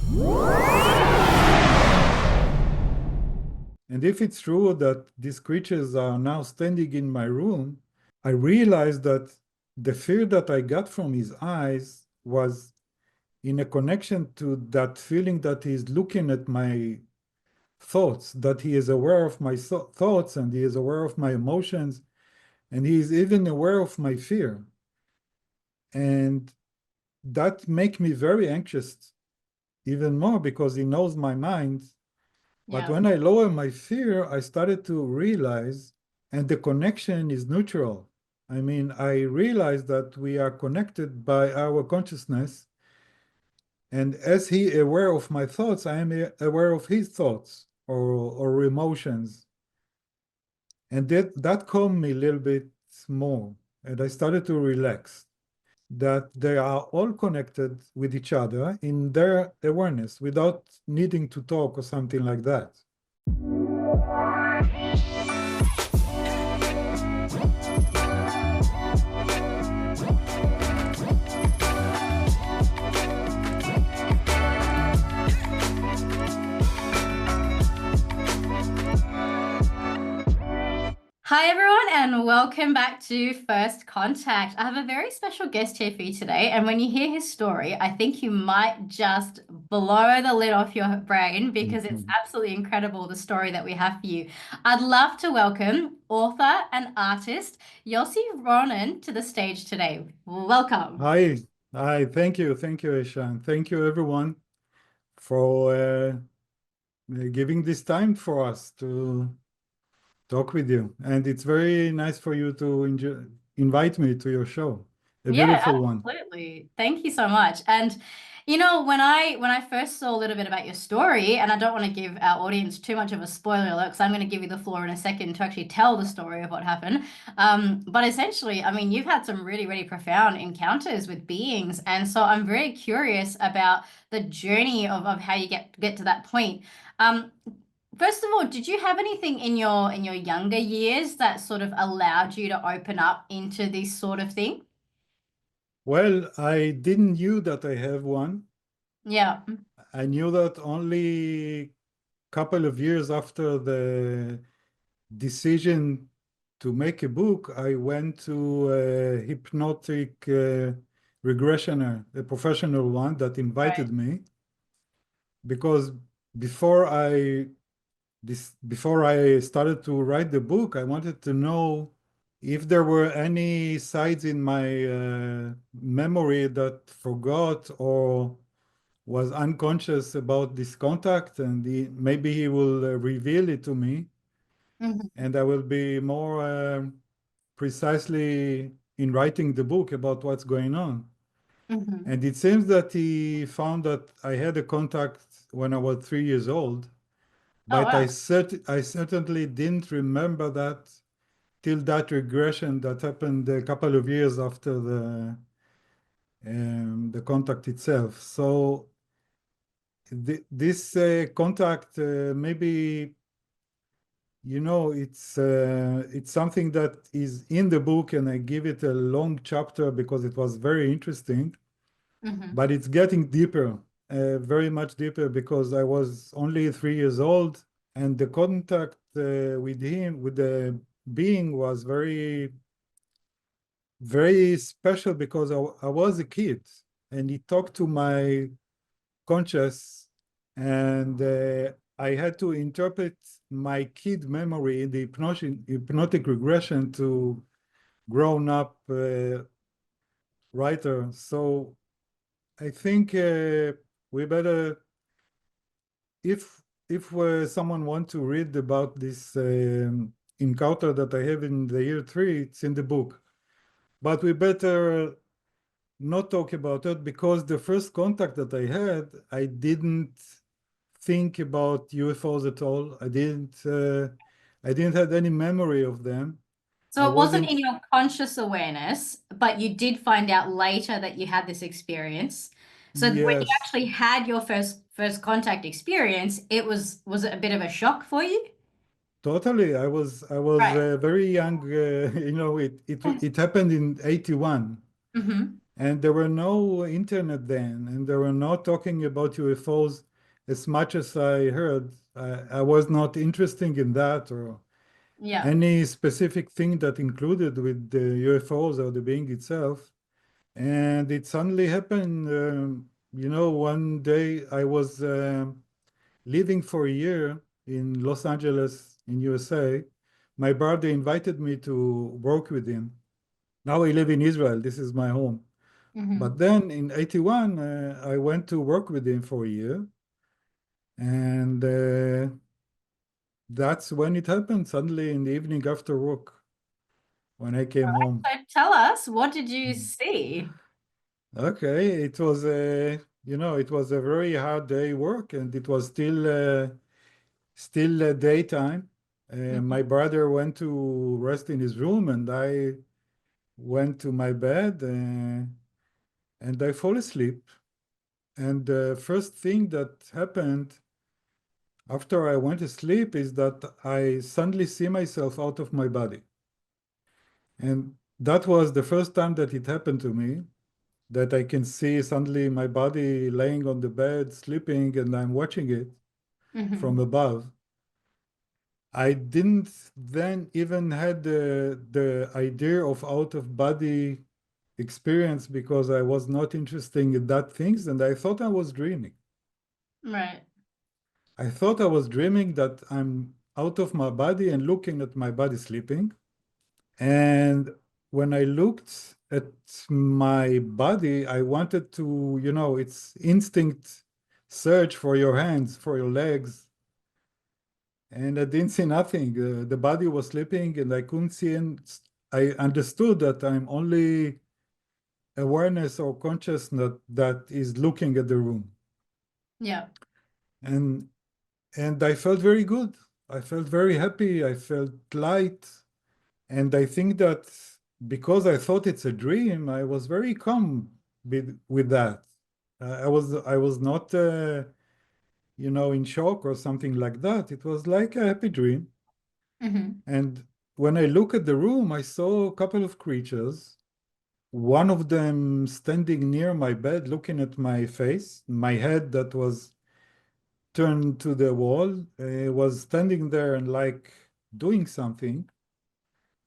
And if it's true that these creatures are now standing in my room, I realized that the fear that I got from his eyes was in a connection to that feeling that he's looking at my thoughts, that he is aware of my thoughts and he is aware of my emotions, and he is even aware of my fear. And that make me very anxious even more because he knows my mind. But Yeah. when I lower my fear, I started to realize, and the connection is neutral. I mean, I realized that we are connected by our consciousness. And as he aware of my thoughts, I am aware of his thoughts or emotions. And that calmed me a little bit more. And I started to relax that they are all connected with each other in their awareness without needing to talk or something like that. Hi, everyone, and welcome back to First Contact. I have a very special guest here for you today, and when you hear his story, I think you might just blow the lid off your brain because it's Mhm. absolutely incredible the story that we have for you. I'd love to welcome author and artist Yossi Ronen to the stage today. Welcome. Hi, thank you, Eesha, and thank you everyone for giving this time for us to talk with you. And it's very nice for you to invite me to your show, a Yeah, beautiful one. absolutely. Thank you so much. And when I first saw a little bit about your story, and I don't want to give our audience too much of a spoiler alert, because I'm going to give you the floor in a second to actually tell the story of what happened. But essentially, I mean, you've had some really, really profound encounters with beings, and so I'm very curious about the journey of how you get to that point. Um, First of all, did you have anything in your younger years that sort of allowed you to open up into this sort of thing? Well, I didn't knew that I have one. Yeah. I knew that only couple of years after the decision to make a book, I went to a hypnotic regressioner, a professional one that Right. invited me because before I before I started to write the book, I wanted to know if there were any sides in my memory that forgot or was unconscious about this contact, and maybe he will reveal it to me, Hmm. and I will be more precisely in writing the book about what's going on. Hmm. And it seems that he found that I had a contact when I was 3 years old, Oh, but wow. I certainly didn't remember that till that regression that happened a couple of years after the contact itself. So this contact maybe it's something that is in the book, and I give it a long chapter because it was very interesting, Hmm. but it's getting deeper, very much deeper, because I was only 3 years old, and the contact with him, with the being, was very, very special because I was a kid, and he talked to my conscious, and I had to interpret my kid memory in the hypnotic regression to grown up writer. So I think we better, if someone want to read about this encounter that I have in the year 3, it's in the book. But we better not talk about it because the first contact that I had, I didn't think about UFOs at all. I didn't have any memory of them. I So it wasn't wasn't, in your conscious awareness, but you did find out later that you had this experience. So when you yes, actually had your first contact experience, was it a bit of a shock for you? totally. I was Right. very young. It happened in 81. Hmm. And there were no internet then, and there were not talking about UFOs as much as I heard. I was not interested in that or Yeah. any specific thing that included with the UFOs or the being itself. And it suddenly happened, one day I was living for a year in Los Angeles in USA. My brother invited me to work with him. Now I live in Israel. This is my home. But Hmm. then in 81, I went to work with him for a year. And that's when it happened, suddenly in the evening after work, when I came home. So tell us, what did you see? Okay, it was a very hard day work, and it was still daytime. My Hmm. brother went to rest in his room, and I went to my bed, and I fall asleep. And the first thing that happened after I went to sleep is that I suddenly see myself out of my body. And that was the first time that it happened to me, that I can see suddenly my body laying on the bed, sleeping, and I'm watching it from Hmm. above. I didn't then even had the idea of out of body experience because I was not interested in that things, and I thought I was dreaming. Right. I thought I was dreaming that I'm out of my body and looking at my body sleeping. And when I looked at my body, I wanted to, it's instinct search for your hands, for your legs. And I didn't see nothing. The body was sleeping and I couldn't see. And I understood that I'm only awareness or consciousness that is looking at the room. Yeah. And and I felt very good. I felt very happy. I felt light. And I think that because I thought it's a dream, I was very calm with that. I was not in shock or something like that. It was like a happy dream. Hmm. And when I look at the room, I saw a couple of creatures. One of them standing near my bed, looking at my face, my head that was turned to the wall, was standing there and like doing something.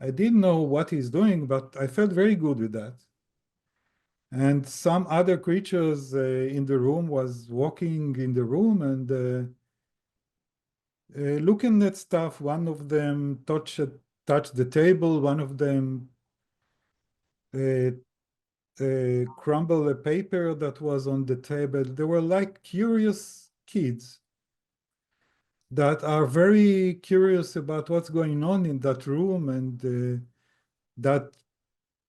I didn't know what he's doing, but I felt very good with that. And some other creatures in the room was walking in the room and looking at stuff. One of them touched the table. One of them uh, crumbled a paper that was on the table. They were like curious kids that are very curious about what's going on in that room, and that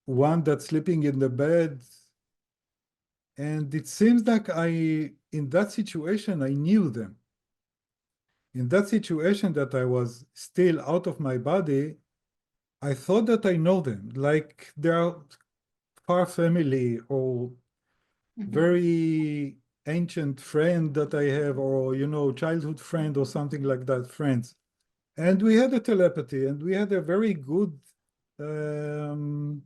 one that's sleeping in the bed. And it seems like in that situation, I knew them. In that situation that I was still out of my body, I thought that I know them, like they're far family or Hmm. very ancient friend that I have, or childhood friend or something like that, friends. And we had a telepathy, and we had a very good um,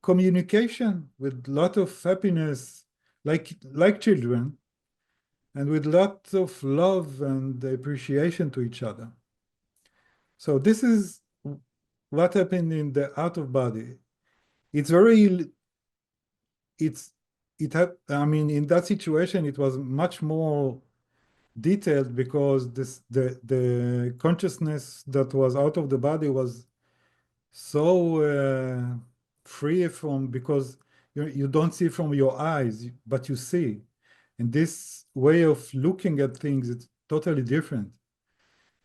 communication with lot of happiness, like children, and with lots of love and appreciation to each other. So this is what happened in the out of body. It's very, it's, I mean, in that situation, it was much more detailed because the consciousness that was out of the body was so free from, because you don't see from your eyes, but you see. And this way of looking at things, it's totally different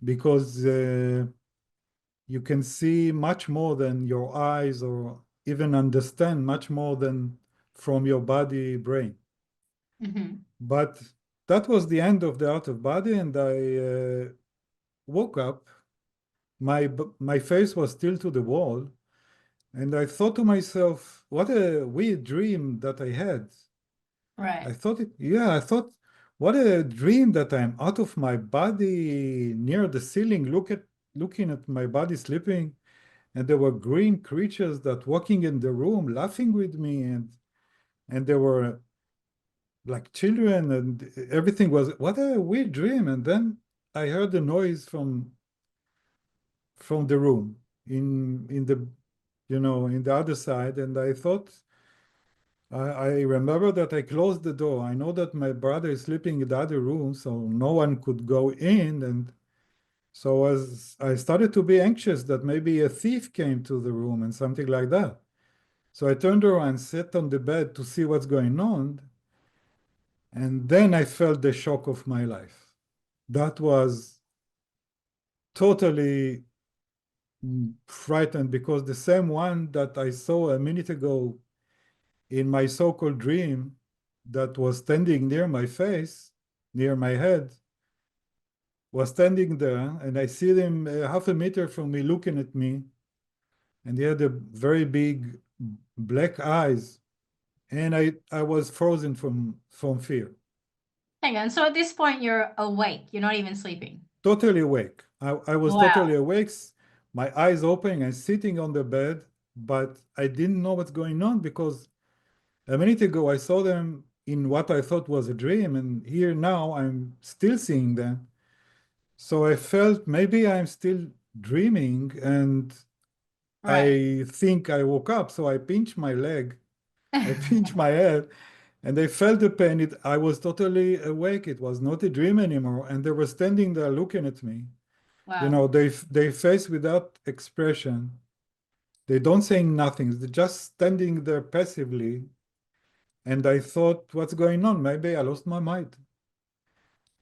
because you can see much more than your eyes or even understand much more than from your body brain. Hmm. But that was the end of the out of body, and I woke up. My face was still to the wall, and I thought to myself, what a weird dream that I had. Right. I thought, what a dream that I'm out of my body near the ceiling, looking at my body sleeping, and there were green creatures that walking in the room, laughing with me, and and there were like children, and everything was, what a weird dream. And then I heard a noise from the room in the, in the other side, and I thought, I remember that I closed the door. I know that my brother is sleeping in the other room, so no one could go in. And so as I started to be anxious that maybe a thief came to the room and something like that. So I turned around, sat on the bed to see what's going on, and then I felt the shock of my life. That was totally frightened, because the same one that I saw a minute ago in my so-called dream that was standing near my face, near my head, was standing there, and I see him half a meter from me looking at me, and he had a very big black eyes, and I was frozen from fear. Hang on. So at this point, you're awake. You're not even sleeping. Totally awake. I was totally Wow. awake, my eyes open and sitting on the bed, but I didn't know what's going on, because a minute ago I saw them in what I thought was a dream, and here now I'm still seeing them. So I felt maybe I'm still dreaming, and Right. I think I woke up. So I pinched my leg, I pinched my head, and I felt the pain. I was totally awake. It was not a dream anymore. And they were standing there looking at me. Wow. They face without expression. They don't say nothing. They're just standing there passively. And I thought, what's going on? Maybe I lost my mind.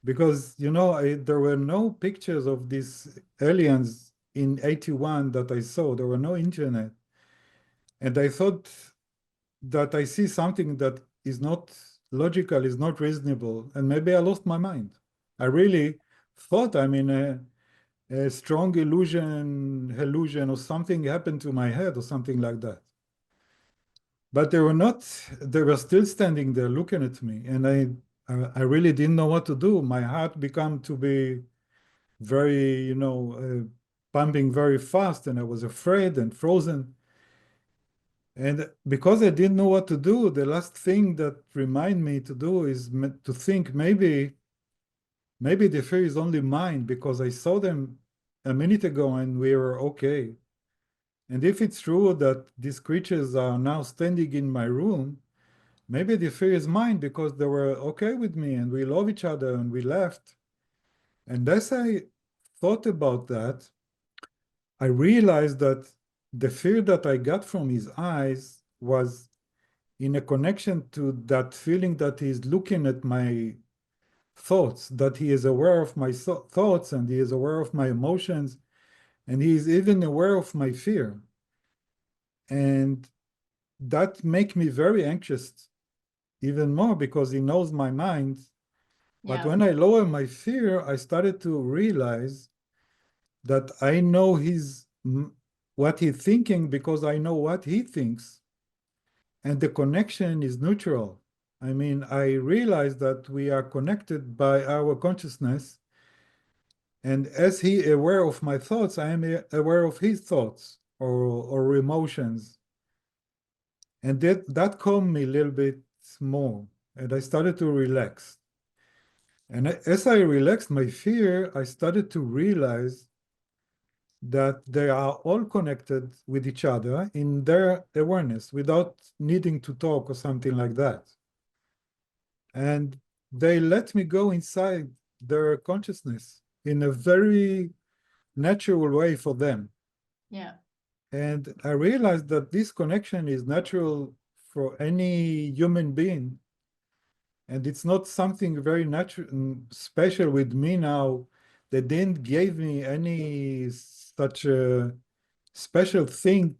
Because, there were no pictures of these aliens in 81 that I saw. There were no internet. And I thought that I see something that is not logical, is not reasonable, and maybe I lost my mind. I really thought I'm in a strong illusion, or something happened to my head, or something like that. But they were not, they were still standing there looking at me, and I really didn't know what to do. My heart began to be very, pumping very fast, and I was afraid and frozen. And because I didn't know what to do, the last thing that remind me to do is to think, maybe the fear is only mine, because I saw them a minute ago and we were okay. And if it's true that these creatures are now standing in my room, maybe the fear is mine, because they were okay with me and we love each other and we left. And as I thought about that, I realized that the fear that I got from his eyes was in a connection to that feeling that he's looking at my thoughts, that he is aware of my thoughts, and he is aware of my emotions, and he is even aware of my fear. And that make me very anxious even more, because he knows my mind. But Yeah. when I lower my fear, I started to realize that I know what he's thinking, because I know what he thinks, and the connection is neutral. I mean, I realize that we are connected by our consciousness, and as he aware of my thoughts, I am aware of his thoughts or emotions, and that calmed me a little bit more, and I started to relax. And as I relaxed my fear, I started to realize that they are all connected with each other in their awareness without needing to talk or something like that. And they let me go inside their consciousness in a very natural way for them. Yeah. And I realized that this connection is natural for any human being. And it's not something very natural, special with me now. They didn't give me any such a special thing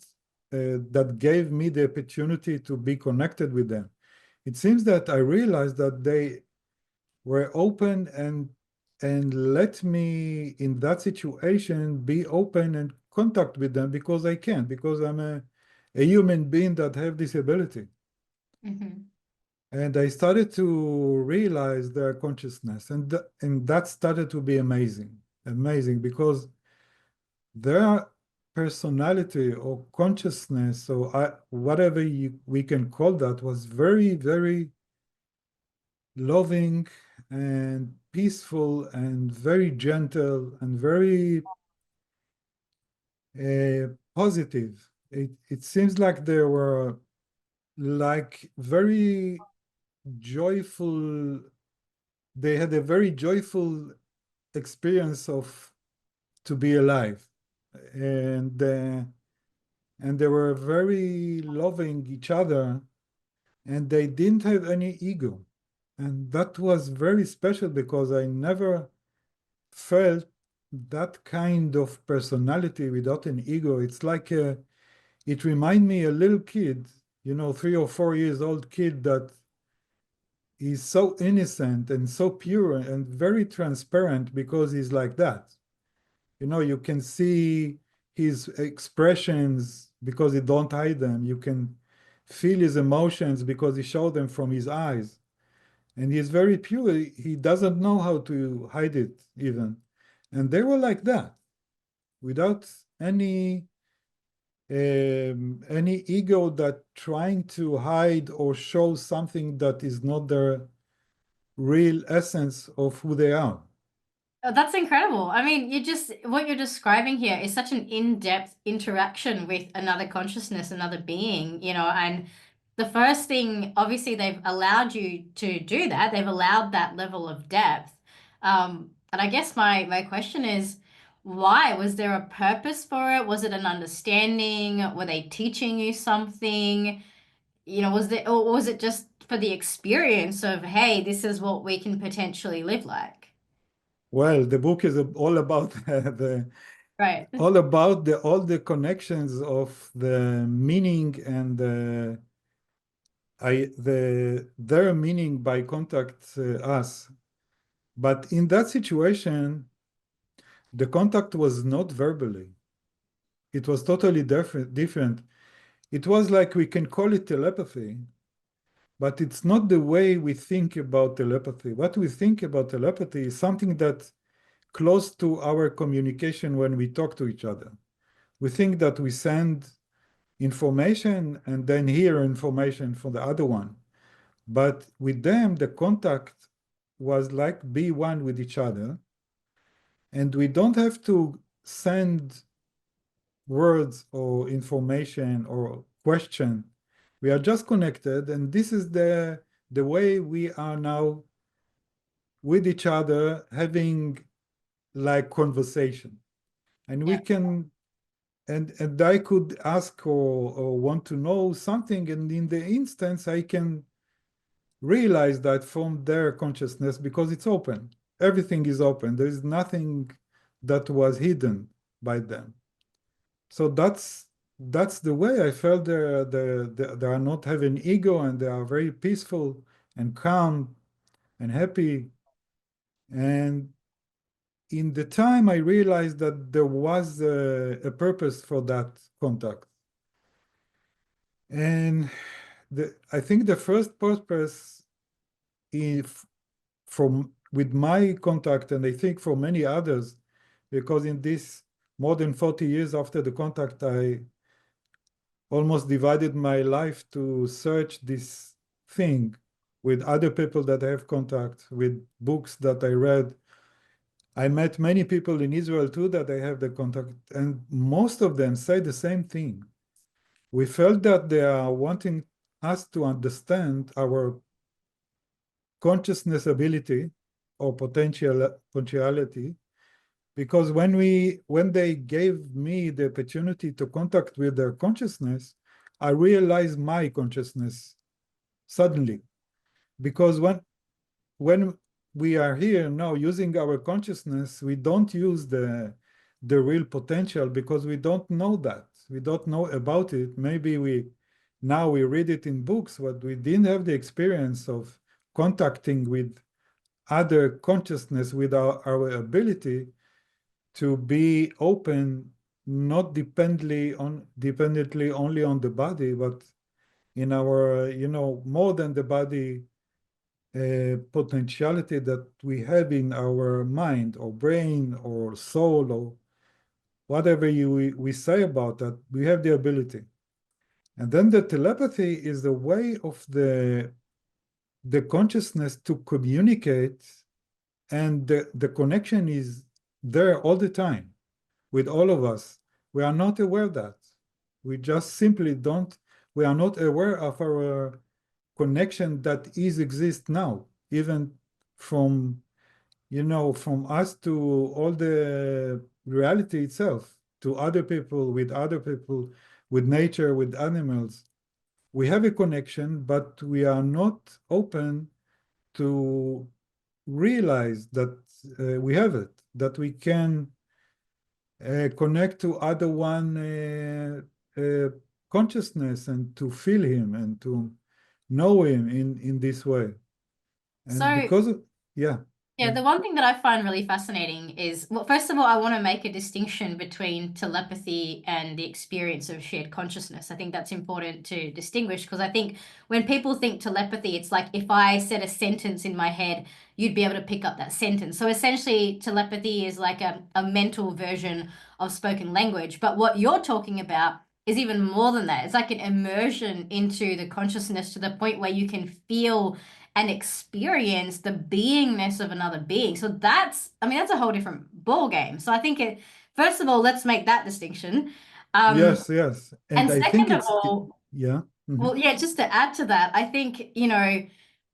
that gave me the opportunity to be connected with them. It seems that I realized that they were open and let me in that situation be open and contact with them, because I can, because I'm a human being that have this ability. Hmm. And I started to realize their consciousness, and that started to be amazing, amazing, because their personality or consciousness or whatever we can call that was very, very loving and peaceful and very gentle and very positive. It seems like there were like very joyful, they had a very joyful experience of to be alive. And and they were very loving each other, and they didn't have any ego. And that was very special because I never felt that kind of personality without an ego. It's like it reminded me a little kid, 3 or 4 years old kid that is so innocent and so pure and very transparent because he's like that. You can see his expressions because he don't hide them. You can feel his emotions because he showed them from his eyes. And he's very pure. He doesn't know how to hide it even. And they were like that, without any ego that trying to hide or show something that is not the real essence of who they are. Oh, that's incredible. I mean, what you're describing here is such an in-depth interaction with another consciousness, another being, and the first thing, obviously, they've allowed you to do that. They've allowed that level of depth. And I guess my question is, why? Was there a purpose for it? Was it an understanding? Were they teaching you something? Or was it just for the experience of, hey, this is what we can potentially live like? Well, the book is all about the Right. all the connections of the meaning and their meaning by contact us. But in that situation, the contact was not verbally. It was totally different. It was like we can call it telepathy, but it's not the way we think about telepathy. What we think about telepathy is something that close to our communication when we talk to each other. We think that we send information and then hear information from the other one. But with them, the contact was like be one with each other. And we don't have to send words or information or question. We are just connected. And this is the way we are now with each other having like conversation. And we Yeah. can and I could ask or want to know something, and in the instance, I can realize that from their consciousness because it's open. Everything is open. There is nothing that was hidden by them. So that's the way I felt they are not having ego and they are very peaceful and calm and happy. And in the time, I realized that there was a purpose for that contact. And I think the first purpose if from with my contact, and I think for many others, because in this more than 40 years after the contact, I almost divided my life to search this thing with other people that I have contact, with books that I read. I met many people in Israel too that I have the contact, and most of them say the same thing. We felt that they are wanting us to understand our consciousness ability or potentiality, because when they gave me the opportunity to contact with their consciousness, I realized my consciousness suddenly. Because when we are here now using our consciousness, we don't use the real potential because we don't know that. We don't know about it. Maybe now we read it in books, but we didn't have the experience of contacting with other consciousness with our ability to be open, not dependently only on the body, but in our, more than the body potentiality that we have in our mind or brain or soul or whatever we say about that, we have the ability. And then the telepathy is the way of the consciousness to communicate, and the connection is there all the time with all of us. We are not aware of that. We just simply don't, we are not aware of our connection that is exist now, even from, from us to all the reality itself, to other people, with nature, with animals. We have a connection, but we are not open to realize that we have it, that we can connect to other one consciousness and to feel him and to know him in this way. And So because of, yeah. yeah, the one thing that I find really fascinating is, well, first of all, I want to make a distinction between telepathy and the experience of shared consciousness. I think that's important to distinguish because I think when people think telepathy, it's like if I said a sentence in my head, you'd be able to pick up that sentence. So essentially, telepathy is like a mental version of spoken language. But what you're talking about is even more than that. It's like an immersion into the consciousness to the point where you can feel and experience the beingness of another being. So that's, I mean, that's a whole different ball game. So I think first of all, let's make that distinction. Um, Yes, yes. And and I think second of all, yeah. well, yeah, just to add to that, I think,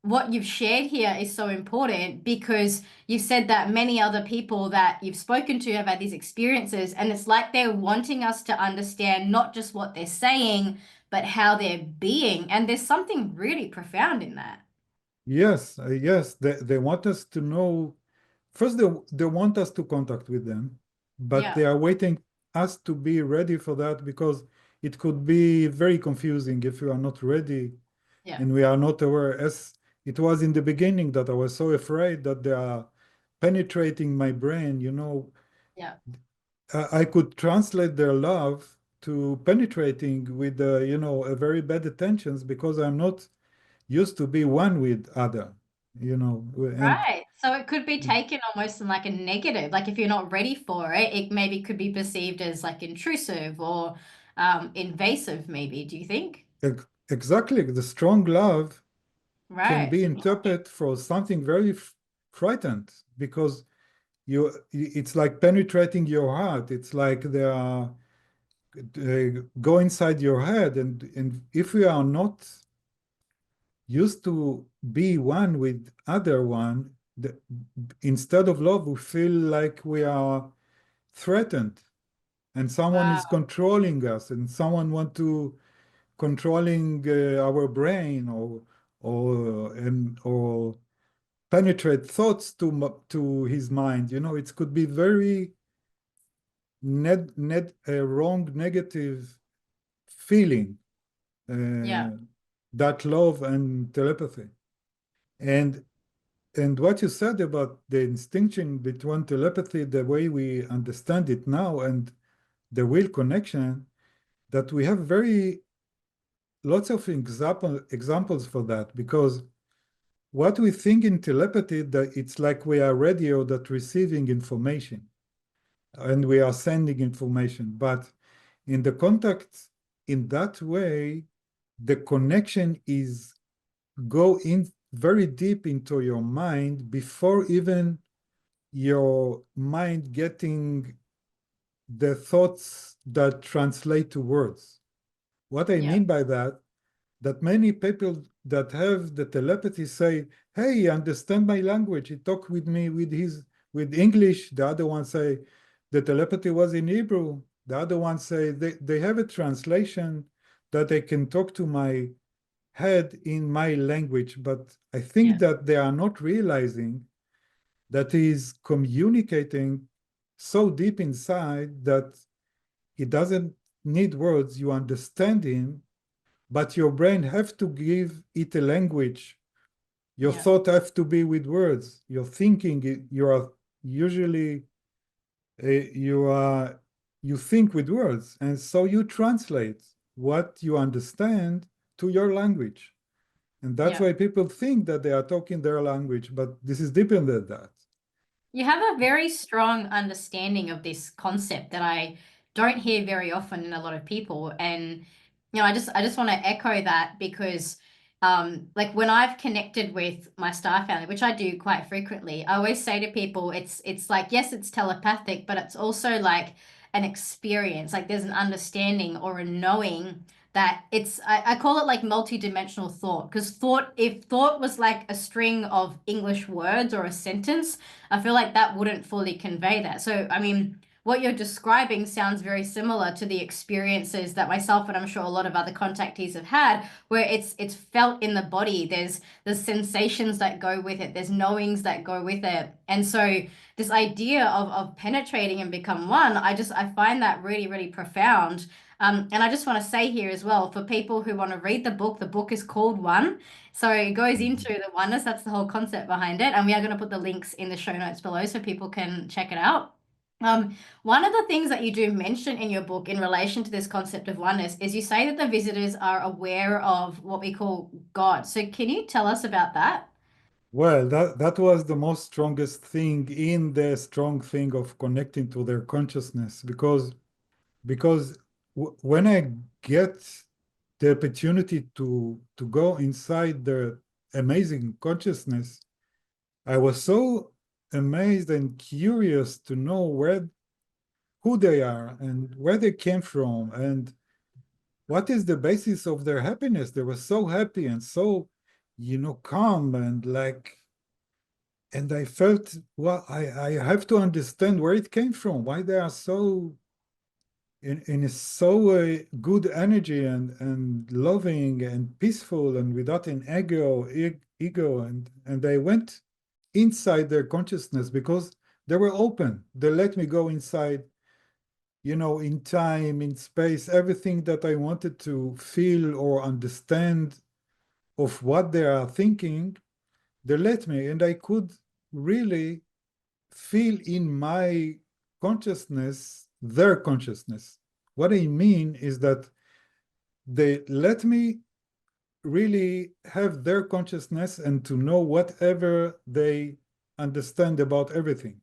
what you've shared here is so important because you've said that many other people that you've spoken to have had these experiences, and it's like they're wanting us to understand not just what they're saying, but how they're being. And there's something really profound in that. Yes, yes. They want us to know. First, they want us to contact with them, but Yeah, they are waiting us to be ready for that because it could be very confusing if we are not ready yeah, and we are not aware. As it was in the beginning that I was so afraid that they are penetrating my brain, yeah. I could translate their love to penetrating with, a very bad intentions because I'm not used to be one with other, and Right. So it could be taken almost in like a negative. Like if you're not ready for it, it maybe could be perceived as like intrusive or invasive, maybe. Do you think? exactly the strong love can Right. be interpreted for something very frightened because it's like penetrating your heart. It's like they are go inside your head, and if we are not used to be one with other one, instead of love, we feel like we are threatened, and someone is Wow. controlling us, and someone want to controlling our brain or penetrate thoughts to his mind. It could be very wrong, negative feeling, Yeah. uh, that love and telepathy. And and what you said about the distinction between telepathy, the way we understand it now, and the real connection, that we have very lots of examples for that, because what we think in telepathy, that it's like we are radio that receiving information and we are sending information. But in the contact, in that way, the connection is go in very deep into your mind before even your mind getting the thoughts that translate to words. What I Yeah. mean by that many people that have the telepathy say, "Hey, he understand my language. He talked with me with English." The other one say the telepathy was in Hebrew. The other one say they have a translation that they can talk to my head in my language. But I think Yeah. that they are not realizing that he is communicating so deep inside that he doesn't need words. You understand him, but your brain have to give it a language. Your Yeah. thought have to be with words. Your thinking, you are usually you are you think with words, and so you translate what you understand to your language. And that's Yeah. why people think that they are talking their language, but this is deeper than that. You have a very strong understanding of this concept that I don't hear very often in a lot of people. And I just want to echo that because like when I've connected with my star family, which I do quite frequently, I always say to people it's like yes, it's telepathic, but it's also like an experience. Like there's an understanding or a knowing that I call it like multi-dimensional thought because if thought was like a string of English words or a sentence, I feel like that wouldn't fully convey that. So, I mean, what you're describing sounds very similar to the experiences that myself and I'm sure a lot of other contactees have had, where it's felt in the body. There's sensations that go with it. There's knowings that go with it. And so this idea of penetrating and become one, I find that really, really profound. And I just want to say here as well, for people who want to read the book is called One. So it goes into Mhm. the oneness. That's the whole concept behind it. And we are going to put the links in the show notes below so people can check it out. One of the things that you do mention in your book in relation to this concept of oneness is you say that the visitors are aware of what we call God. So can you tell us about that? Well, that was the most strongest thing in the strong thing of connecting to their consciousness because when I get the opportunity to go inside their amazing consciousness, I was so amazed and curious to know who they are and where they came from and what is the basis of their happiness. They were so happy and so, calm and like, and I felt, well, I have to understand where it came from, why they are so in a so good energy and loving and peaceful and without an ego and they went inside their consciousness because they were open. They let me go inside, in time, in space, everything that I wanted to feel or understand of what they are thinking, they let me, and I could really feel in my consciousness their consciousness. What I mean is that they let me really have their consciousness and to know whatever they understand about everything.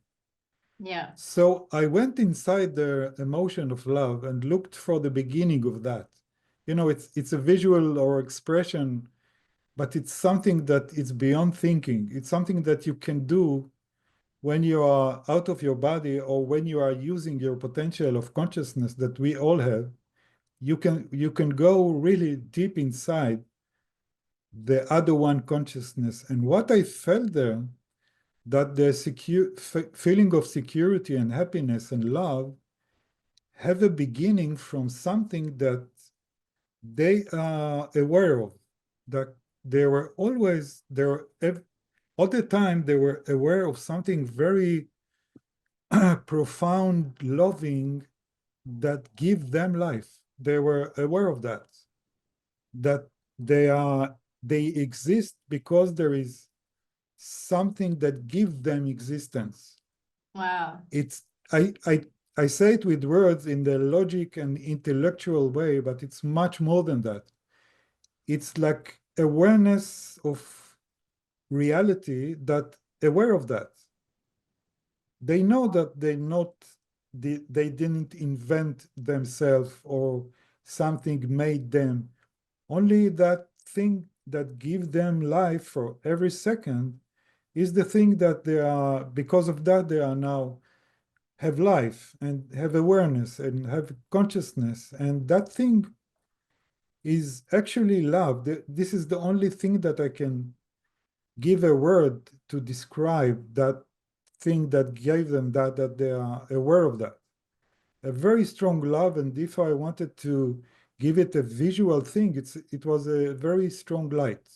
Yeah. So I went inside the emotion of love and looked for the beginning of that. It's a visual or expression, but it's something that it's beyond thinking. It's something that you can do when you are out of your body or when you are using your potential of consciousness that we all have. You can go really deep inside the other one consciousness. And what I felt there, that the feeling of security and happiness and love have a beginning from something that they are aware of, that they were always there, all the time they were aware of something very profound, loving, that give them life. They were aware of that they exist because there is something that gives them existence. Wow. It's I say it with words in the logic and intellectual way, but it's much more than that. It's like awareness of reality, that aware of that. They know that they didn't invent themselves or something made them. Only that thing that gives them life for every second is the thing that they are, because of that, they are now have life and have awareness and have consciousness. And that thing is actually love. This is the only thing that I can give a word to describe that thing that gave them that they are aware of that. A very strong love, and if I wanted to give it a visual thing, it was a very strong light.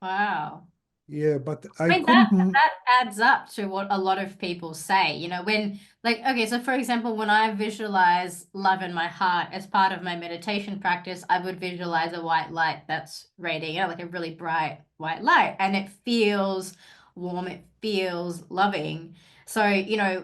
Wow. Yeah, but I I mean, that couldn't. that adds up to what a lot of people say. When like okay, so for example, when I visualize love in my heart as part of my meditation practice, I would visualize a white light that's radiating, like a really bright white light, and it feels warm, it feels loving. So,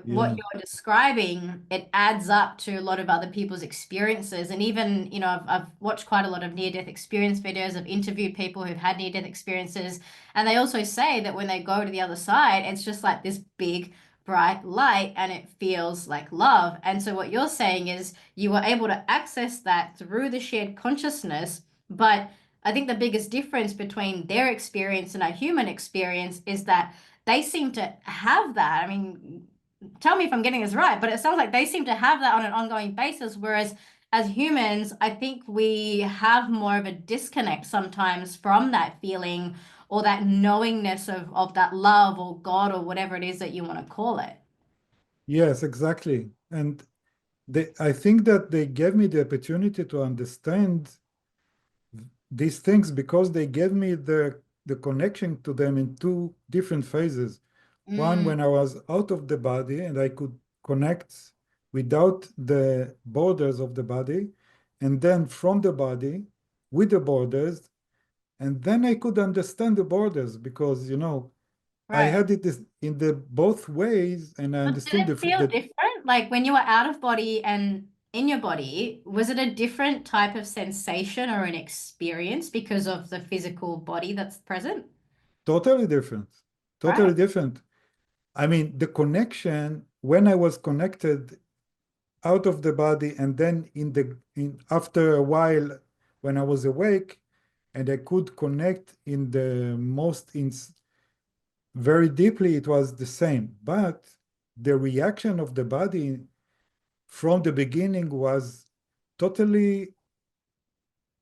what Yeah, you're describing, it adds up to a lot of other people's experiences. And even, I've watched quite a lot of near-death experience videos. I've interviewed people who've had near-death experiences and they also say that when they go to the other side, it's just like this big bright light and it feels like love. And so what you're saying is you were able to access that through the shared consciousness, but I think the biggest difference between their experience and our human experience is that they seem to have that. I mean, tell me if I'm getting this right, but it sounds like they seem to have that on an ongoing basis, whereas as humans, I think we have more of a disconnect sometimes from that feeling or that knowingness of that love or God or whatever it is that you want to call it. Yes, exactly. And I think that they gave me the opportunity to understand these things because they gave me the connection to them in two different phases. One, Mm, when I was out of the body and I could connect without the borders of the body, and then from the body with the borders, and then I could understand the borders because, I right. had it in the both ways, and I But did understood it feel different? Like when you were out of body and in your body, was it a different type of sensation or an experience because of the physical body that's present? totally different, Right. totally different. I mean, the connection when I was connected out of the body, and then in after a while when I was awake, and I could connect in the most in very deeply, it was the same. But the reaction of the body from the beginning was totally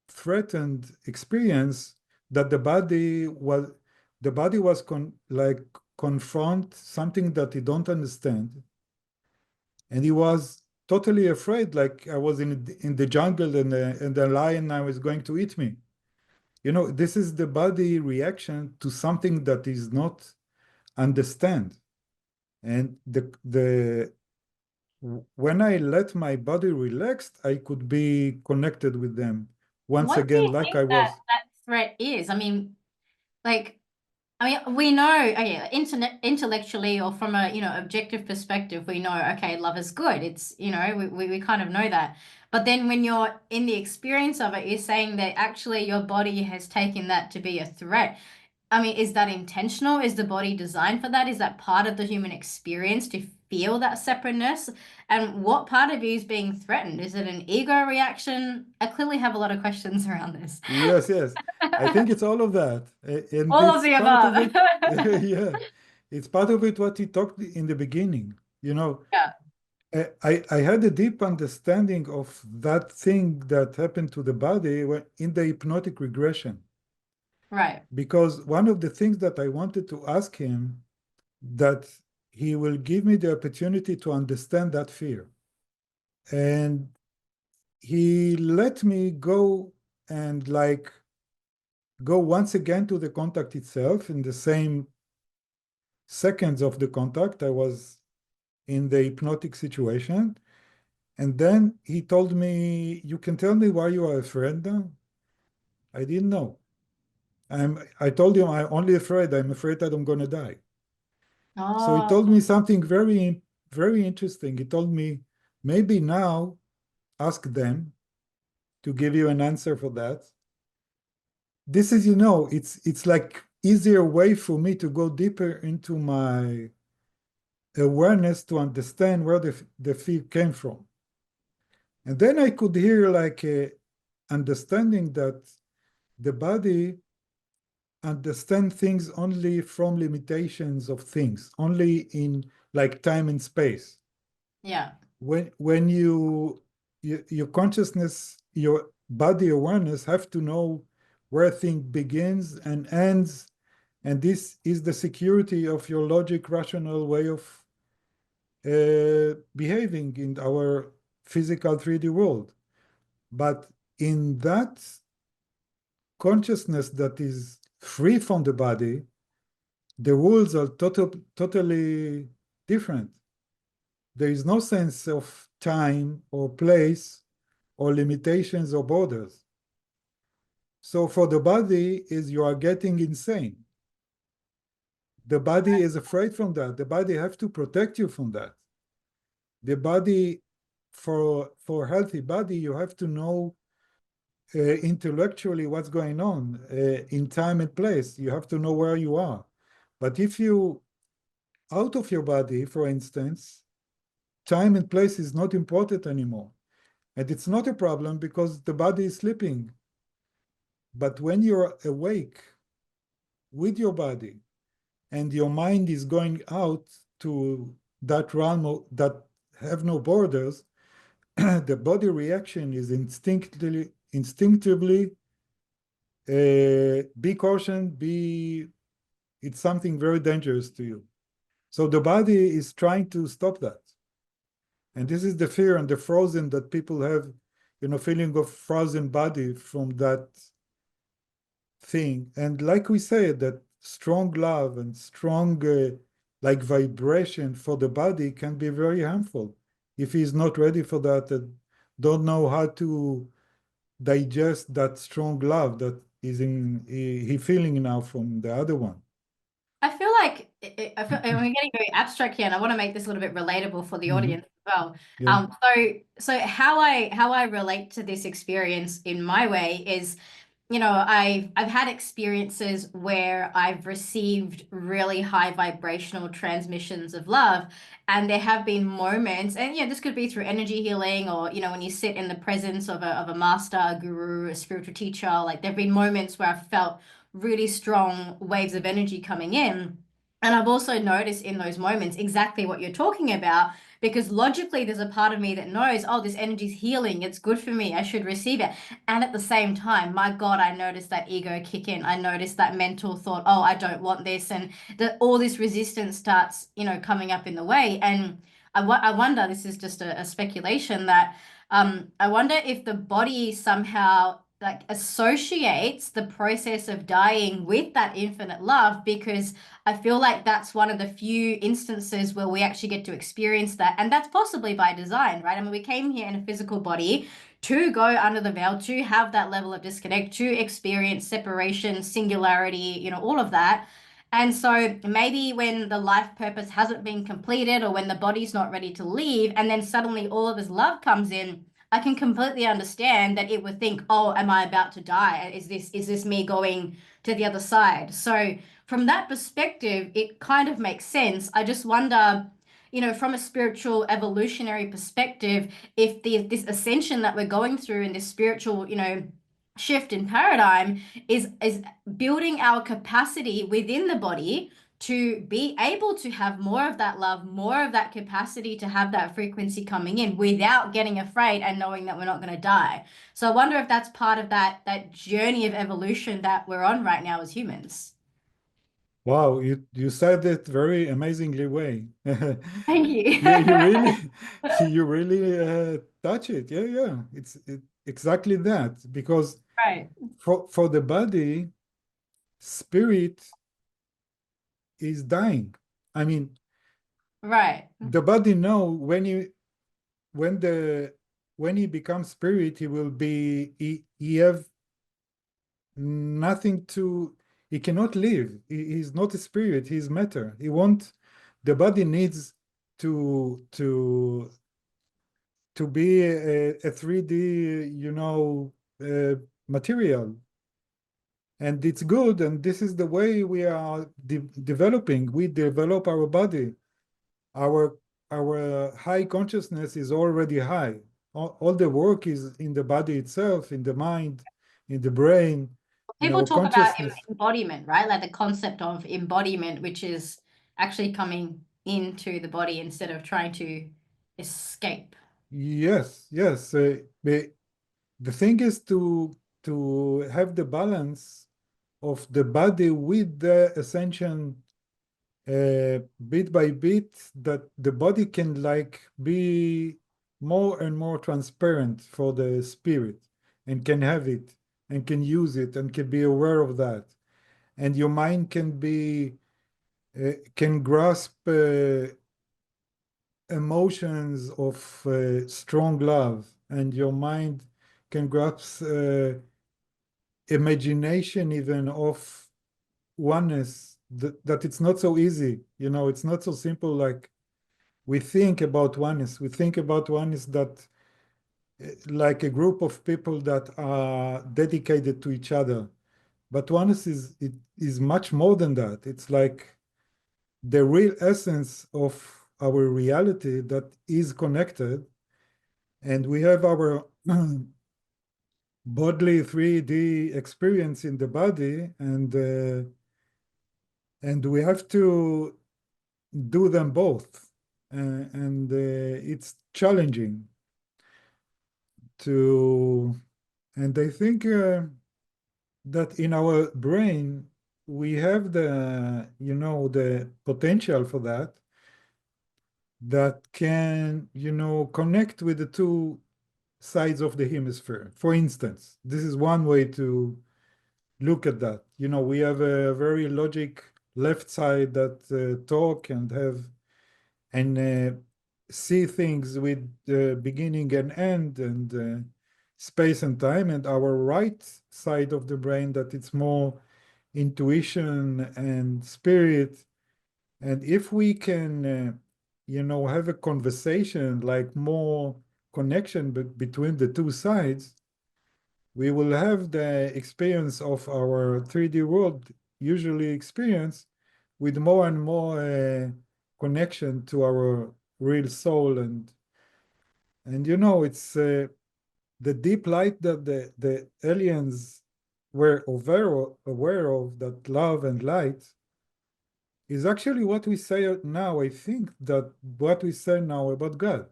threatened experience that the body was like confront something that he don't understand, and he was totally afraid, like I was in the jungle, and the lion now is going to eat me. This is the body reaction to something that is not understand. And the when I let my body relaxed, I could be connected with them once What do again, you like think I that was. that threat is? Like, I mean, we know, okay, internet intellectually or from a, objective perspective, we know, okay, love is good. It's, we kind of know that. But then when you're in the experience of it, you're saying that actually your body has taken that to be a threat. I mean, is that intentional? Is the body designed for that? Is that part of the human experience to feel that separateness? And what part of you is being threatened? Is it an ego reaction? I clearly have a lot of questions around this. Yes, yes. I think it's all of that. And All of it's the part of above. it. Yeah. It's part of it what he talked in the beginning. Yeah, I had a deep understanding of that thing that happened to the body in the hypnotic regression. right. Because one of the things that I wanted to ask him, that he will give me the opportunity to understand that fear. And he let me go and like go once again to the contact itself in the same seconds of the contact. I was in the hypnotic situation. And then he told me, "You can tell me why you are afraid now?" I didn't know. I told him, "I'm only afraid. I'm afraid that I'm going to die." So he told Oh, me something very, very interesting. He told me, maybe now ask them to give you an answer for that. This is, it's like easier way for me to go deeper into my awareness to understand where the fear came from. And then I could hear like a understanding that the body understand things only from limitations of things, only in like time and space. yeah, When your consciousness, your body awareness have to know where thing begins and ends, and this is the security of your logic, rational way of behaving in our physical 3D world. But in that consciousness that is free from the body, the rules are totally different. There is no sense of time or place or limitations or borders. So for the body is you are getting insane. The body is afraid from that. The body have to protect you from that. The body, for a healthy body, you have to know intellectually what's going on in time and place. You have to know where you are. But if you out of your body, for instance, time and place is not important anymore. And it's not a problem because the body is sleeping. But when you're awake with your body and your mind is going out to that realm that have no borders, the body reaction is instinctively be cautioned, it's something very dangerous to you. So the body is trying to stop that. And this is the fear and the frozen that people have, feeling of frozen body from that thing. And like we said, that strong love and strong like vibration for the body can be very harmful if he's not ready for that and don't know how to digest that strong love that is in he feeling now from the other one. I feel like we're getting very abstract here, and I want to make this a little bit relatable for the Mhm. audience as well. Yeah. So how I relate to this experience in my way is, I've had experiences where I've received really high vibrational transmissions of love, and there have been moments, and this could be through energy healing, or when you sit in the presence of a master, a guru, a spiritual teacher. Like there've been moments where I've felt really strong waves of energy coming in. And I've also noticed in those moments exactly what you're talking about, because logically there's a part of me that knows, oh, this energy's healing, it's good for me, I should receive it. And at the same time, my God, I noticed that ego kick in. I noticed that mental thought, oh, I don't want this. And that all this resistance starts, coming up in the way. And I wonder, this is just a speculation, that I wonder if the body somehow like associates the process of dying with that infinite love, because I feel like that's one of the few instances where we actually get to experience that. And that's possibly by design, right? I mean, we came here in a physical body to go under the veil, to have that level of disconnect, to experience separation, singularity, all of that. And so maybe when the life purpose hasn't been completed, or when the body's not ready to leave, and then suddenly all of this love comes in, I can completely understand that it would think, oh, am I about to die? Is this me going to the other side? So from that perspective, it kind of makes sense. I just wonder, from a spiritual evolutionary perspective, if this ascension that we're going through in this spiritual, shift in paradigm is building our capacity within the body to be able to have more of that love, more of that capacity to have that frequency coming in without getting afraid and knowing that we're not going to die. So I wonder if that's part of that journey of evolution that we're on right now as humans. Wow, you said it very amazingly way. Thank you. You really you really touch it. Yeah, yeah. Exactly that because Right, for the body, spirit is dying. I mean, right. the body know when the when he becomes spirit, he will be he have nothing to he cannot live. He's not a spirit, he's matter. He won't the body needs to be a 3D, uh, material. And it's good, and this is the way we are developing. We develop our body. Our our high consciousness is already high. All the work is in the body itself, in the mind, in the brain, in People our talk about consciousness. embodiment, right? Like the concept of embodiment, which is actually coming into the body instead of trying to escape. Yes, yes. The thing is to have the balance of the body with the ascension bit by bit, that the body can like be more and more transparent for the spirit and can have it and can use it and can be aware of that. And your mind can grasp emotions of strong love, and your mind can grasp imagination even of oneness, that it's not so easy. It's not so simple like we think about oneness. We think about oneness that like a group of people that are dedicated to each other. But oneness is much more than that. It's like the real essence of our reality that is connected, and we have our bodily 3D experience in the body, and we have to do them both. And it's challenging to, and I think that in our brain, we have the, the potential for that, that can, connect with the two sides of the hemisphere. For instance, this is one way to look at that. We have a very logic left side that talk and have and see things with beginning and end and space and time, and our right side of the brain that it's more intuition and spirit. And if we can, have a conversation, like more connection between the two sides, we will have the experience of our 3D world usually experience with more and more connection to our real soul. And it's the deep light that the aliens were aware of, that love and light is actually what we say now. I think that what we say now about God.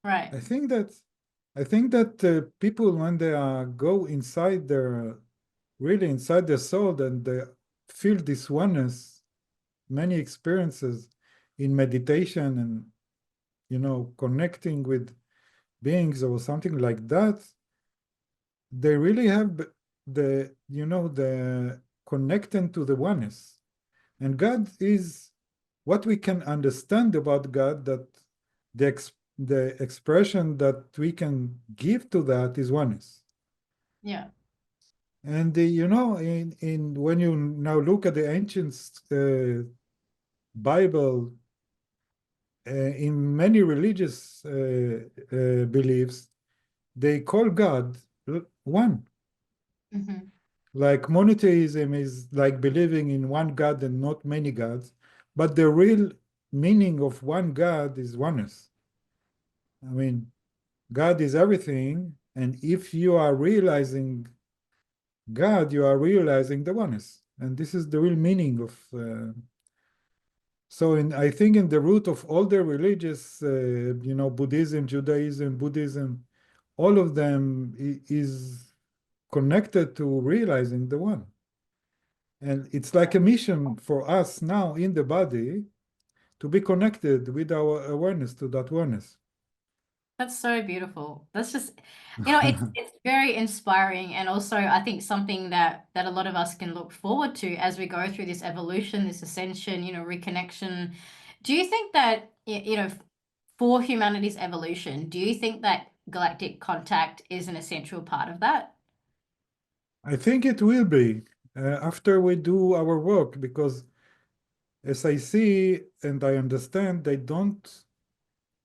Right. I think that people, when they go inside their, really inside their soul, and they feel this oneness, many experiences in meditation, and connecting with beings or something like that, they really have the connecting to the oneness. And God is what we can understand about God, that the expression that we can give to that is oneness. Yeah. And in when you now look at the ancient Bible, in many religious beliefs, they call God one. Hmm. Like monotheism is like believing in one God and not many gods, but the real meaning of one God is oneness. I mean, God is everything, and if you are realizing God, you are realizing the oneness, and this is the real meaning of. So, I think in the root of all the religious, Buddhism, Judaism, Buddhism, all of them is connected to realizing the one. And it's like a mission for us now in the body to be connected with our awareness to that oneness. That's so beautiful. That's just, it's very inspiring, and also I think something that a lot of us can look forward to as we go through this evolution, this ascension, reconnection. Do you think that for humanity's evolution, do you think that galactic contact is an essential part of that? I think it will be after we do our work, because as I see and I understand, they don't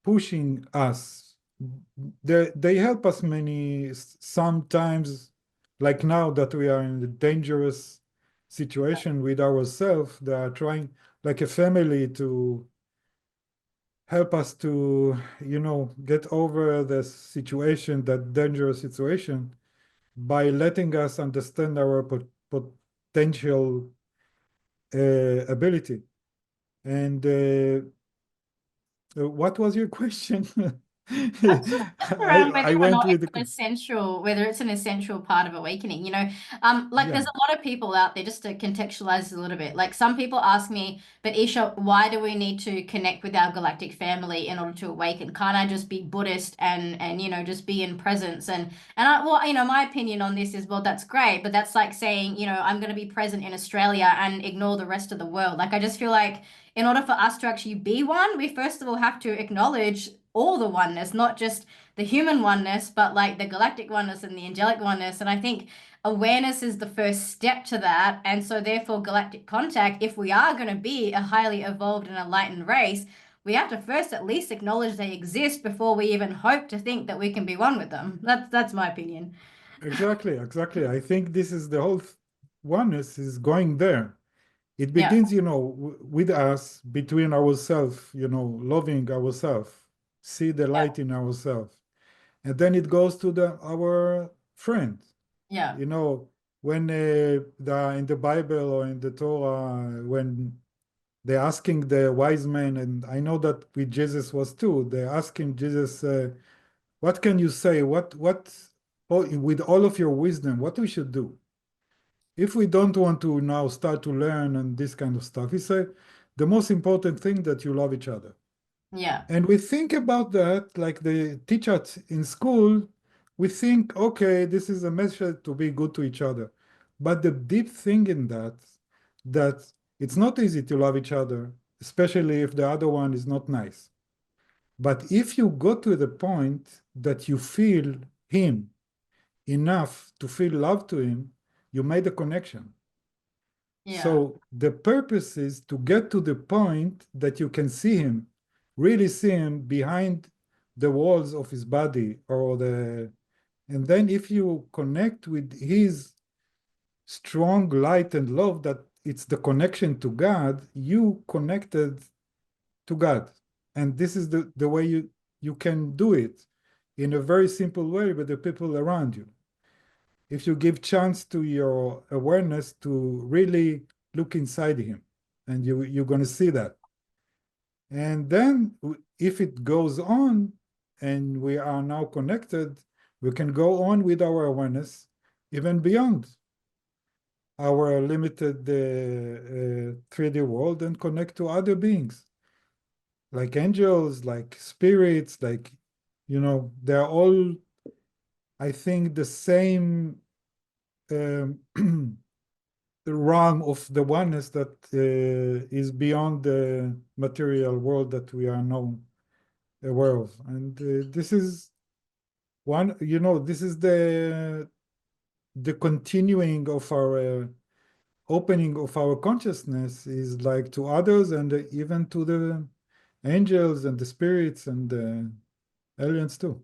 pushing us. They help us many sometimes, like now that we are in a dangerous situation with ourselves. They are trying, like a family, to help us to, get over the situation, that dangerous situation, by letting us understand our potential ability. And what was your question? Just around whether I or went not with it's the, an essential, whether it's an essential part of awakening. Like yeah. there's a lot of people out there, just to contextualize a little bit. Like some people ask me, but Isha, why do we need to connect with our galactic family in order to awaken? Can't I just be Buddhist and just be in presence? And my opinion on this is, well, that's great, but that's like saying, I'm going to be present in Australia and ignore the rest of the world. Like I just feel like in order for us to actually be one, we first of all have to acknowledge all the oneness, not just the human oneness, but like the galactic oneness and the angelic oneness. And I think awareness is the first step to that. And so, therefore, galactic contact, if we are going to be a highly evolved and enlightened race, we have to first at least acknowledge they exist before we even hope to think that we can be one with them. That's my opinion. Exactly, exactly. I think this is the whole oneness is going there. It Yeah. begins, with us, between ourselves, loving ourselves, see the Yeah. light in ourselves. And then it goes to our friend. Yeah. You know, when in the Bible or in the Torah, when they're asking the wise men, and I know that with Jesus was too, they're asking Jesus, what can you say? With all of your wisdom, what we should do? If we don't want to now start to learn and this kind of stuff, he said, the most important thing that you love each other. Yeah. And we think about that like they teach us in school. We think, okay, this is a message to be good to each other. But the deep thing in that it's not easy to love each other, especially if the other one is not nice. But if you go to the point that you feel him enough to feel love to him, you made a connection. Yeah. So the purpose is to get to the point that you can see him, really see him behind the walls of his body and then if you connect with his strong light and love, that it's the connection to God, you connected to God. And this is the way you can do it in a very simple way with the people around you. If you give chance to your awareness to really look inside him, and you're going to see that. And then if it goes on and we are now connected, we can go on with our awareness even beyond our limited 3D world and connect to other beings like angels, like spirits, like, they're all, I think, the same um, realm of the oneness that is beyond the material world that we are now aware of. And this is this is the continuing of our opening of our consciousness is like to others and even to the angels and the spirits and the aliens too.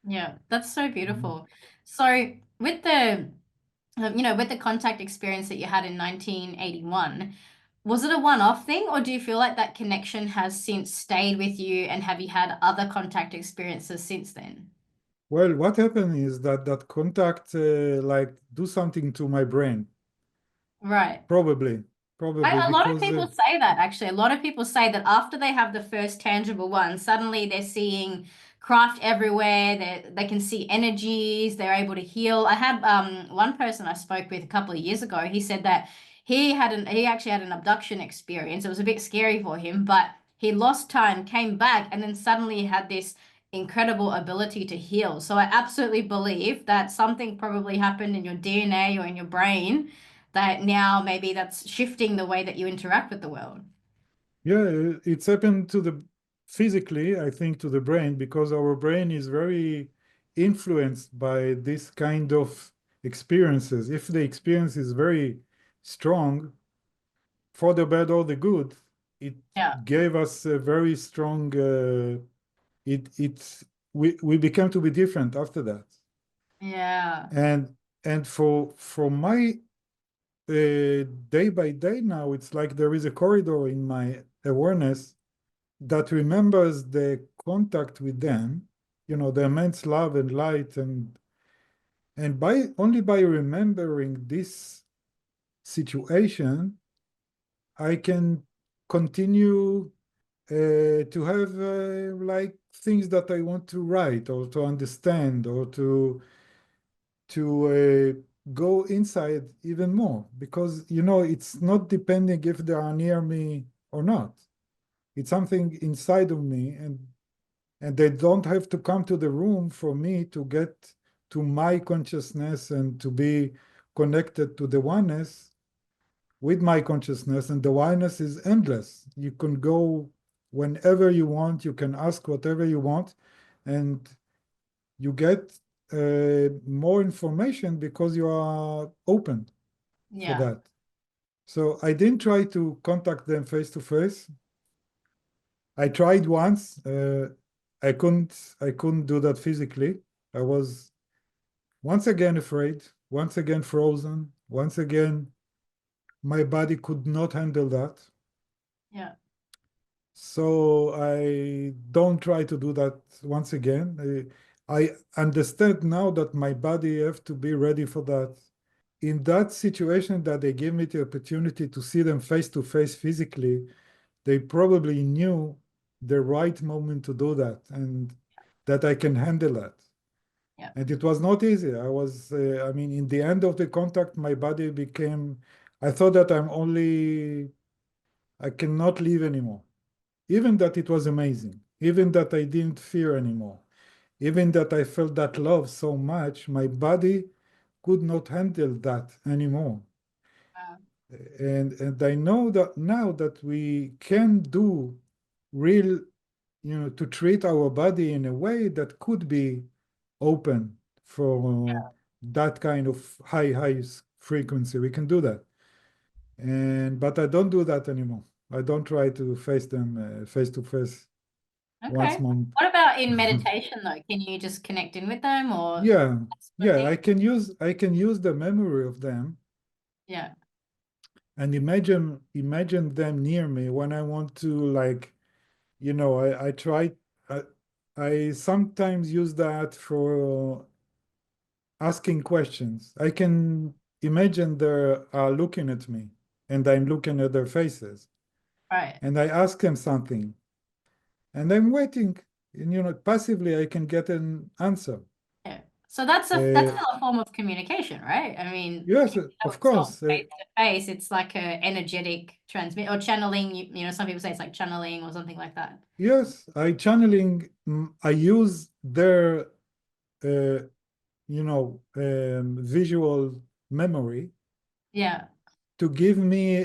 Yeah. That's so Mhm. beautiful. So with the contact experience that you had in 1981, was it a one-off thing, or do you feel like that connection has since stayed with you, and have you had other contact experiences since then? Well, what happened is that contact like do something to my brain, Right. probably, probably A lot of because people say that actually. A lot of people say that after they have the first tangible one, suddenly they're seeing craft everywhere. They can see energies. They're able to heal. I had one person I spoke with a couple of years ago. He said that he actually had an abduction experience. It was a bit scary for him, but he lost time, came back, and then suddenly had this incredible ability to heal. So I absolutely believe that something probably happened in your DNA or in your brain that now maybe that's shifting the way that you interact with the world. yeah, it's happened to the physically, I think, to the brain because our brain is very influenced by this kind of experiences. If the experience is very strong, for the bad or the good, it Yeah. gave us a very strong. We became to be different after that, Yeah. and for my day by day now, it's like there is a corridor in my awareness that remembers the contact with them, the immense love and light, and by only by remembering this situation, I can continue to have like things that I want to write or to understand or to go inside even more because it's not depending if they are near me or not. It's something inside of me, and they don't have to come to the room for me to get to my consciousness and to be connected to the oneness with my consciousness. And the oneness is endless. You can go whenever you want, you can ask whatever you want, and you get more information because you are open for Yeah. that. So I didn't try to contact them face to face. I tried once. I couldn't do that physically. I was once again afraid, once again frozen, once again My body could not handle that. Yeah. So I don't try to do that once again. I understand now that my body have to be ready for that. In that situation that they gave me the opportunity to see them face to face physically, they probably knew the right moment to do that and that I can handle that. Yeah. And it was not easy. I mean, in the end of the contact, my body became, I thought that I cannot live anymore. Even that it was amazing, even that I didn't fear anymore, even that I felt that love so much, my body could not handle that anymore. Wow. And I know that now that we can do real, to treat our body in a way that could be open for that kind of high frequency. We can do that. And but I don't do that anymore. I don't try to face them face to face once Okay. more. What about in meditation though? Can you just connect in with them or Yeah, yeah, deep? I can use the memory of them Yeah. and imagine them near me when I want to, like, I try I, I sometimes use that for asking questions. I can imagine they're looking at me and I'm looking at their faces Right. and I ask them something and I'm waiting and passively I can get an answer. Yeah. So that's Uh, still a form of communication, right? I mean, yes, even though of it's not course. face to face, it's like a energetic transmit or channeling. Some people say it's like channeling or something like that. Yes, I channeling, I use their, visual memory Yeah. to give me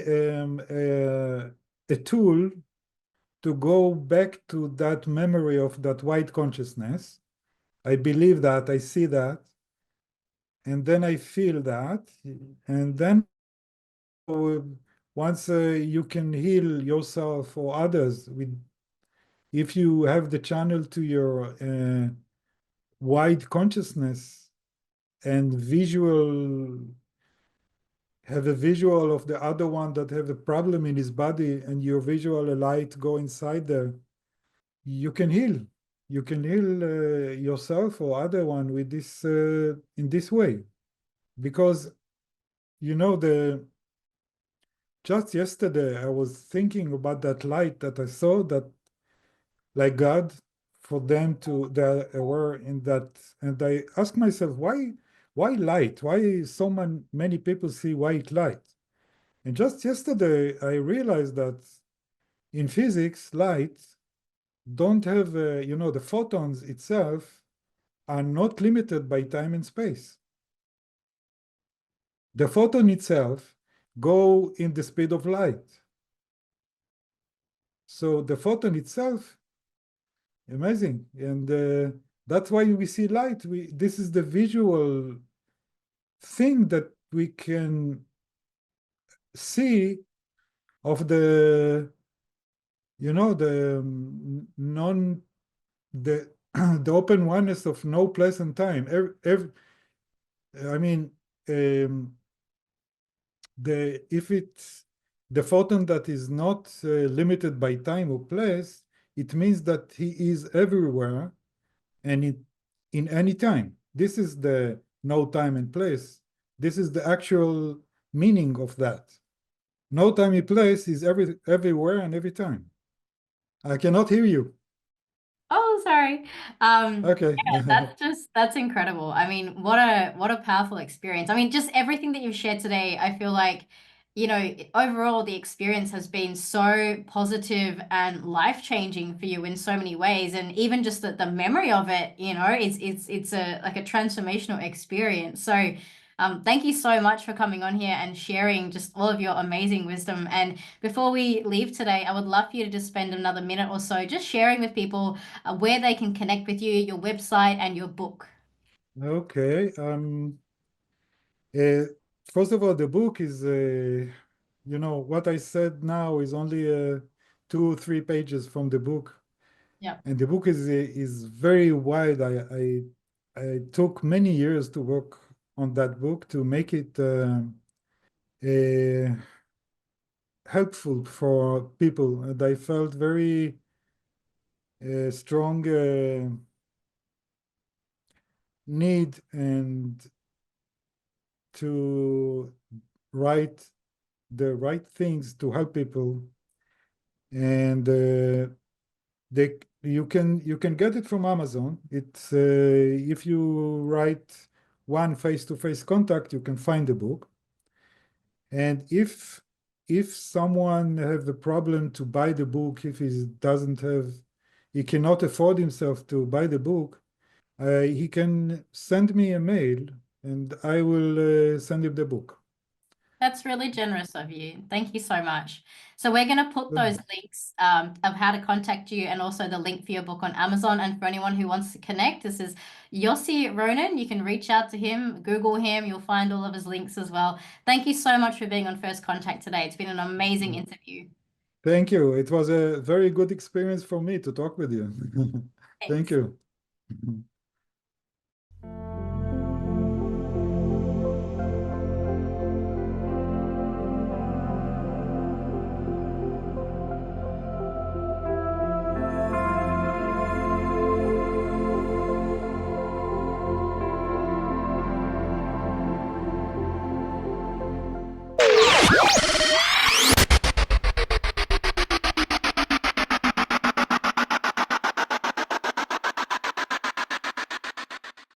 a tool to go back to that memory of that white consciousness. I believe that, I see that, and then I feel that, and then uh, once you can heal yourself or others with, if you have the channel to your wide consciousness and have a visual of the other one that have a problem in his body and your visual light go inside there, you can heal. You can heal yourself or other one with this in this way. Because the just yesterday I was thinking about that light that I saw, that like God, for them to they're aware in that, and I ask myself why light? Why so many people see white light? And just yesterday I realized that in physics, light don't have the photons itself are not limited by time and space. The photon itself go in the speed of light. So the photon itself, amazing. And that's why we see light. This is the visual thing that we can see of the non, the, the open oneness of no place and time. I mean, um, if it's the photon that is not limited by time or place, it means that he is everywhere and in any time. This is the no time and place. This is the actual meaning of that. No time and place is everywhere and every time. I cannot hear you. Oh, sorry. Okay. Yeah, that's incredible. I mean, what a powerful experience. I mean, just everything that you've shared today, I feel like, overall the experience has been so positive and life-changing for you in so many ways. And even just the memory of it, it's a like a transformational experience. So thank you so much for coming on here and sharing just all of your amazing wisdom. And before we leave today, I would love for you to just spend another minute or so just sharing with people where they can connect with you, your website, and your book. Okay. Uh, First of all, the book is, what I said now is only 2 or 3 pages from the book, Yeah. and the book is very wide. I took many years to work on that book to make it. helpful for people, and I felt very strong need and to write the right things to help people, and you can get it from Amazon. It's if you write one face-to-face contact, you can find the book. And if someone have the problem to buy the book, if he cannot afford himself to buy the book, he can send me a mail, and I will send him the book. That's really generous of you. Thank you so much. So we're going to put Good. those links of how to contact you and also the link for your book on Amazon. And for anyone who wants to connect, this is Yossi Ronen. You can reach out to him, Google him. You'll find all of his links as well. Thank you so much for being on First Contact today. It's been an amazing interview. Thank you. It was a very good experience for me to talk with you. Thank Thanks. you.